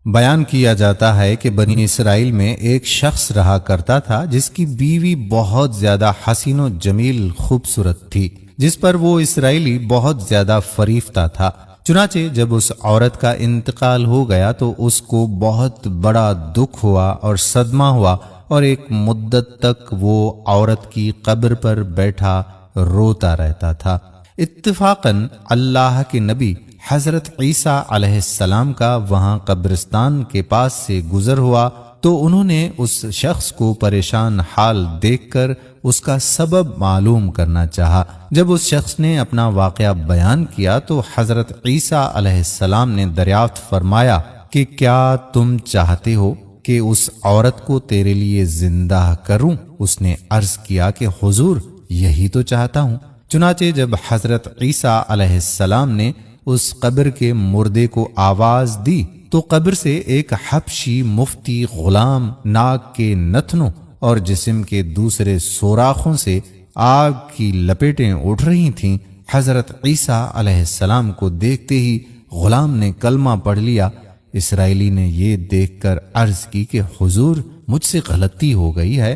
بیان کیا جاتا ہے کہ بنی اسرائیل میں ایک شخص رہا کرتا تھا جس کی بیوی بہت زیادہ حسین و جمیل خوبصورت تھی، جس پر وہ اسرائیلی بہت زیادہ فریفتہ تھا۔ چنانچہ جب اس عورت کا انتقال ہو گیا تو اس کو بہت بڑا دکھ ہوا اور صدمہ ہوا، اور ایک مدت تک وہ عورت کی قبر پر بیٹھا روتا رہتا تھا۔ اتفاقاً اللہ کے نبی حضرت عیسیٰ علیہ السلام کا وہاں قبرستان کے پاس سے گزر ہوا تو انہوں نے اس شخص کو پریشان حال دیکھ کر اس کا سبب معلوم کرنا چاہا۔ جب اس شخص نے اپنا واقعہ بیان کیا تو حضرت عیسیٰ علیہ السلام نے دریافت فرمایا کہ کیا تم چاہتے ہو کہ اس عورت کو تیرے لیے زندہ کروں؟ اس نے عرض کیا کہ حضور، یہی تو چاہتا ہوں۔ چنانچہ جب حضرت عیسیٰ علیہ السلام نے اس قبر کے مردے کو آواز دی تو قبر سے ایک حبشی مفتی غلام ناک کے نتنوں اور جسم کے دوسرے سوراخوں سے آگ کی لپیٹیں اٹھ رہی تھیں۔ حضرت عیسیٰ علیہ السلام کو دیکھتے ہی غلام نے کلمہ پڑھ لیا۔ اسرائیلی نے یہ دیکھ کر عرض کی کہ حضور، مجھ سے غلطی ہو گئی ہے،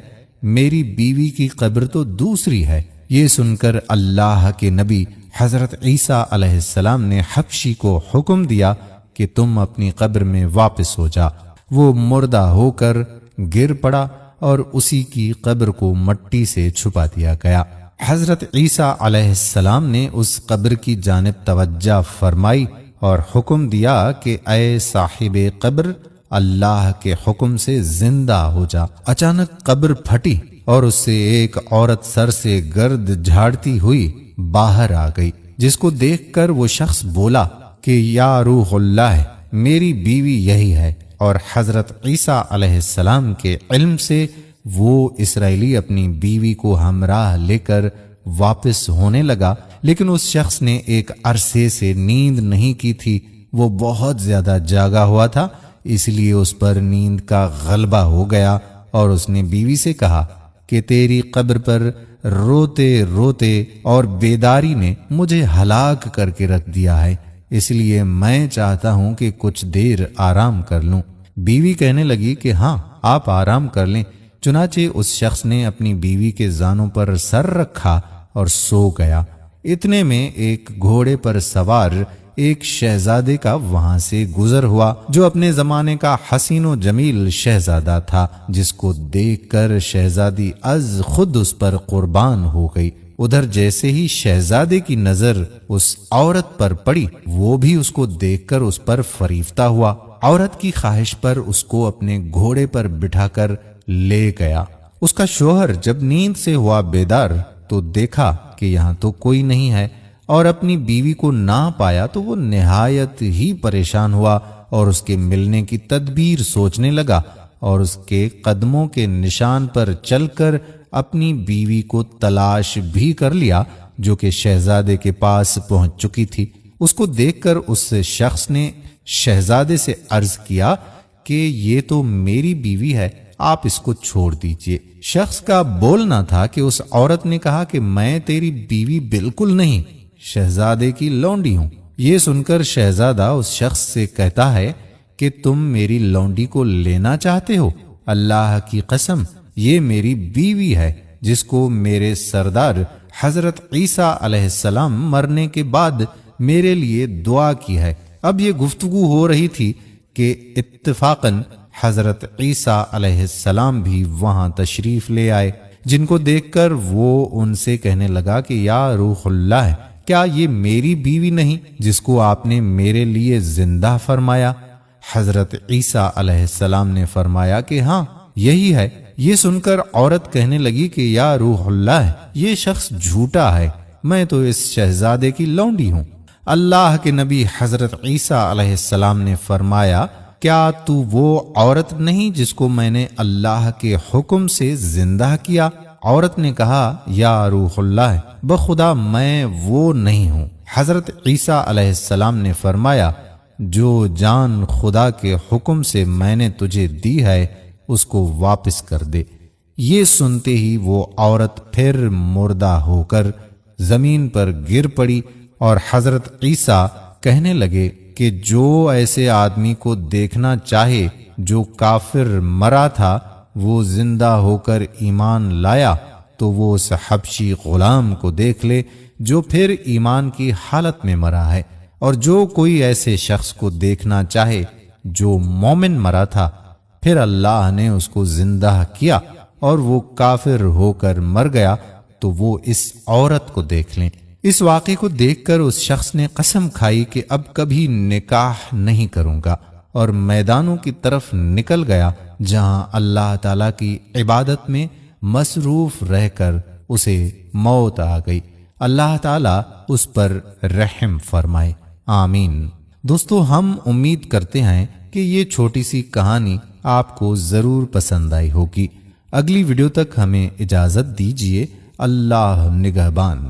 میری بیوی کی قبر تو دوسری ہے۔ یہ سن کر اللہ کے نبی حضرت عیسیٰ علیہ السلام نے حبشی کو حکم دیا کہ تم اپنی قبر میں واپس ہو جا۔ وہ مردہ ہو کر گر پڑا اور اسی کی قبر کو مٹی سے چھپا دیا گیا۔ حضرت عیسیٰ علیہ السلام نے اس قبر کی جانب توجہ فرمائی اور حکم دیا کہ اے صاحب قبر، اللہ کے حکم سے زندہ ہو جا۔ اچانک قبر پھٹی اور اس سے ایک عورت سر سے گرد جھاڑتی ہوئی باہر آ گئی، جس کو دیکھ کر وہ شخص بولا کہ یا روح اللہ، میری بیوی یہی ہے۔ اور حضرت عیسیٰ علیہ السلام کے علم سے وہ اسرائیلی اپنی بیوی کو ہمراہ لے کر واپس ہونے لگا، لیکن اس شخص نے ایک عرصے سے نیند نہیں کی تھی۔ وہ بہت زیادہ جاگا ہوا تھا، اس لیے اس پر نیند کا غلبہ ہو گیا، اور اس نے بیوی سے کہا کہ تیری قبر پر روتے روتے اور بیداری نے مجھے ہلاک کر کے رکھ دیا ہے، اس لیے میں چاہتا ہوں کہ کچھ دیر آرام کر لوں۔ بیوی کہنے لگی کہ ہاں، آپ آرام کر لیں۔ چنانچہ اس شخص نے اپنی بیوی کے زانوں پر سر رکھا اور سو گیا۔ اتنے میں ایک گھوڑے پر سوار ایک شہزادے کا وہاں سے گزر ہوا جو اپنے زمانے کا حسین و جمیل شہزادہ تھا، جس کو دیکھ کر شہزادی از خود اس پر قربان ہو گئی۔ ادھر جیسے ہی شہزادے کی نظر اس عورت پر پڑی، وہ بھی اس کو دیکھ کر اس پر فریفتہ ہوا۔ عورت کی خواہش پر اس کو اپنے گھوڑے پر بٹھا کر لے گیا۔ اس کا شوہر جب نیند سے ہوا بیدار تو دیکھا کہ یہاں تو کوئی نہیں ہے، اور اپنی بیوی کو نہ پایا تو وہ نہایت ہی پریشان ہوا اور اس کے ملنے کی تدبیر سوچنے لگا، اور اس کے قدموں کے نشان پر چل کر اپنی بیوی کو تلاش بھی کر لیا، جو کہ شہزادے کے پاس پہنچ چکی تھی۔ اس کو دیکھ کر اس شخص نے شہزادے سے عرض کیا کہ یہ تو میری بیوی ہے، آپ اس کو چھوڑ دیجئے۔ شخص کا بولنا تھا کہ اس عورت نے کہا کہ میں تیری بیوی بالکل نہیں، شہزادے کی لونڈی ہوں۔ یہ سن کر شہزادہ اس شخص سے کہتا ہے کہ تم میری لونڈی کو لینا چاہتے ہو؟ اللہ کی قسم، یہ میری بیوی ہے جس کو میرے سردار حضرت عیسیٰ علیہ السلام مرنے کے بعد میرے لیے دعا کی ہے۔ اب یہ گفتگو ہو رہی تھی کہ اتفاقاً حضرت عیسیٰ علیہ السلام بھی وہاں تشریف لے آئے، جن کو دیکھ کر وہ ان سے کہنے لگا کہ یا روح اللہ، کیا یہ میری بیوی نہیں جس کو آپ نے میرے لیے زندہ فرمایا؟ حضرت عیسیٰ علیہ السلام نے فرمایا کہ ہاں، یہی ہے۔ یہ سن کر عورت کہنے لگی کہ یا روح اللہ، یہ شخص جھوٹا ہے، میں تو اس شہزادے کی لونڈی ہوں۔ اللہ کے نبی حضرت عیسیٰ علیہ السلام نے فرمایا، کیا تو وہ عورت نہیں جس کو میں نے اللہ کے حکم سے زندہ کیا؟ عورت نے کہا یا روح اللہ، بخدا میں وہ نہیں ہوں۔ حضرت عیسیٰ علیہ السلام نے فرمایا، جو جان خدا کے حکم سے میں نے تجھے دی ہے اس کو واپس کر دے۔ یہ سنتے ہی وہ عورت پھر مردہ ہو کر زمین پر گر پڑی، اور حضرت عیسیٰ کہنے لگے کہ جو ایسے آدمی کو دیکھنا چاہے جو کافر مرا تھا وہ زندہ ہو کر ایمان لایا تو وہ اس حبشی غلام کو دیکھ لے جو پھر ایمان کی حالت میں مرا ہے، اور جو کوئی ایسے شخص کو دیکھنا چاہے جو مومن مرا تھا پھر اللہ نے اس کو زندہ کیا اور وہ کافر ہو کر مر گیا تو وہ اس عورت کو دیکھ لیں۔ اس واقعے کو دیکھ کر اس شخص نے قسم کھائی کہ اب کبھی نکاح نہیں کروں گا، اور میدانوں کی طرف نکل گیا جہاں اللہ تعالیٰ کی عبادت میں مصروف رہ کر اسے موت آ گئی۔ اللہ تعالیٰ اس پر رحم فرمائے، آمین۔ دوستو، ہم امید کرتے ہیں کہ یہ چھوٹی سی کہانی آپ کو ضرور پسند آئی ہوگی۔ اگلی ویڈیو تک ہمیں اجازت دیجیے۔ اللہ نگہبان۔